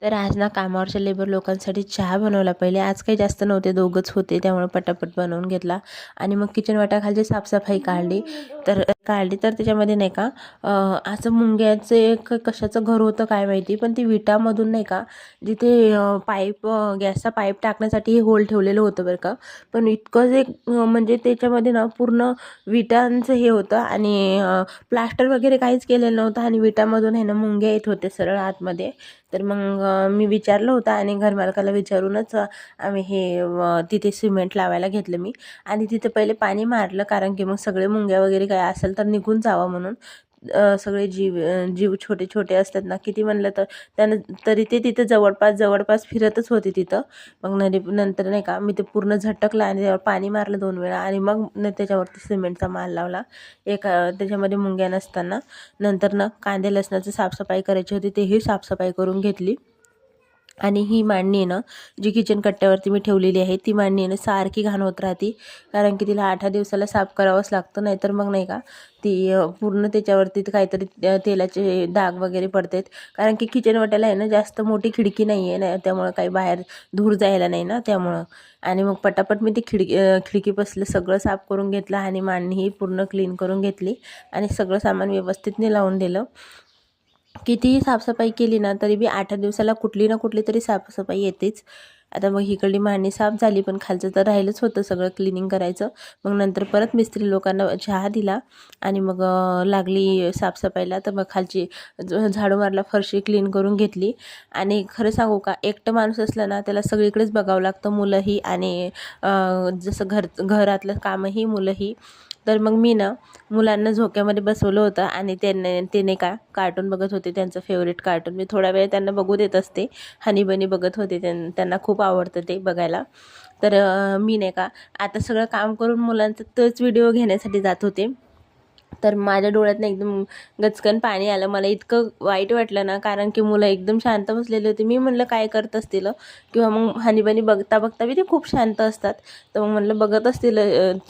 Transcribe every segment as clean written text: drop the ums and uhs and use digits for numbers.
तर आज ना कामावरच्या लेबर लोकांसाठी चहा बनवला. पहिले आज काही जास्त नव्हते, दोघंच होते, त्यामुळे पटापट बनवून घेतला. आणि मग किचन वाटाखालची साफसफाई काढली तर त्याच्यामध्ये नाही का असं मुंग्याचे कशाचं घर होतं काय माहिती, पण ती विटामधून नाही का जिथे गॅसचा पाईप टाकण्यासाठी हे होल ठेवलेलं होतं बरं का. पण इतकं जे म्हणजे त्याच्यामध्ये ना पूर्ण विटांचं हे होतं आणि प्लास्टर वगैरे काहीच केलेलं नव्हतं आणि विटामधून आहे ना मुंग्या येत होते सरळ आतमध्ये. तर मग मी विचारलं होतं आणि घरमालकाला विचारूनच आम्ही तिथे सिमेंट लावायला घेतलं मी. आणि तिथे पहिले पाणी मारलं, कारण की मग सगळे मुंग्या वगैरे काय असेल तर निघून जावं म्हणून. सगळे जीव छोटे छोटे असतात ना, किती म्हणलं तर त्यानं तरी ते तिथं जवळपास फिरतच होते तिथं. मग नंतर नाही का मी ते पूर्ण झटकलं आणि त्यावर पाणी मारलं 2 वेळा आणि मग त्याच्यावरती सिमेंटचा माल लावला त्याच्यामध्ये मुंग्या नसताना. नंतर ना कांदे लसणाची साफसफाई करायची होती, तेही साफसफाई करून घेतली. आणि ही मांडणी आहे ना, जी किचन कट्ट्यावरती मी ठेवलेली आहे, ती मांडणी आहे ना सारखी घाण होत राहते, कारण की तिला 8 दिवसाला साफ करावंच लागतं. नाहीतर मग नाही का ती पूर्ण त्याच्यावरती काहीतरी तेलाचे डाग वगैरे पडतात. कारण की किचन वाट्याला आहे ना जास्त मोठी खिडकी नाही आहे ना, त्यामुळं काही बाहेर धूर जायला नाही ना त्यामुळं. आणि मग पटापट मी ती खिडकीपासलं सगळं साफ करून घेतलं आणि मांडणीही पूर्ण क्लीन करून घेतली आणि सगळं सामान व्यवस्थित लावून दिलं. कितीही साफसफाई केली ना तरी बी 8 दिवसाला कुठली ना कुठली तरी साफसफाई येतेच. आता मग इकडली मांडणी साफ झाली, पण खालचं तर राहिलंच होतं सगळं क्लिनिंग करायचं. मग नंतर परत मिस्त्री लोकांना चहा दिला आणि मग लागली साफसफाईला. तर मग खालची झाडू मारला, फरशी क्लीन करून घेतली. आणि खरं सांगू का, एकटं माणूस असलं ना त्याला सगळीकडेच बघावं लागतं, मुलंही आणि जसं घरातलं कामही मुलंही. तर मग मी ना मुलांना झोक्यामध्ये बसवलं होतं आणि ते नाही का कार्टून बघत होते, त्यांचं फेवरेट कार्टून. मी थोडा वेळ त्यांना बघू देत असते. हनी बनी बघत होते, त्यांना खूप आवडतं ते बघायला. तर मी नाही का आता सगळं काम करून मुलांचा तोच व्हिडिओ घेण्यासाठी जात होते. तर माझ्या डोळ्यातनं एकदम गचकन पाणी आलं. मला इतकं वाईट वाटलं ना, कारण की मुलं एकदम शांत बसलेली होती. मी म्हणलं काय करत असतील किंवा मग हनीबनी बघता बघता बी ते खूप शांत असतात. तर मग म्हणलं बघत असतील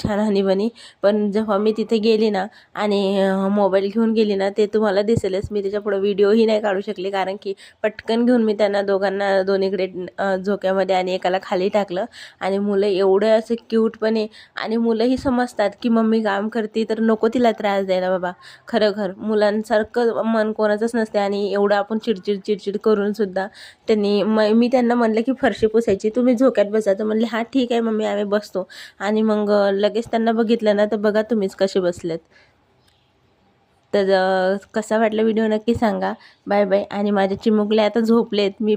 छान हनीबनी. पण जेव्हा मी तिथे गेली ना आणि मोबाईल घेऊन गेली ना, ते तुम्हाला दिसेलच. मी त्याच्यापुढं व्हिडिओही नाही काढू शकले, कारण की पटकन घेऊन मी त्यांना दोघांना दोन्हीकडे झोक्यामध्ये आणि एकाला खाली टाकलं. आणि मुलं एवढं असं क्यूटपणे, आणि मुलंही समजतात की मम्मी काम करते तर नको तिला त्रास द्यायला बाबा. खरं मुलांसारखं मन कोणाचंच नसते. आणि एवढं आपण चिडचिड करून सुद्धा मी त्यांना म्हणलं की फरशी पुसायची, तुम्ही झोक्यात बसा. तर म्हणले हां ठीक आहे मम्मी, आम्ही बसतो. आणि मग लगेच त्यांना बघितलं ना, तर बघा तुम्हीच कसे बसलेत. तर कसा वाटला व्हिडिओ नक्की सांगा. Bye bye. आणि माझे चिमुकले आता झोपलेत. मी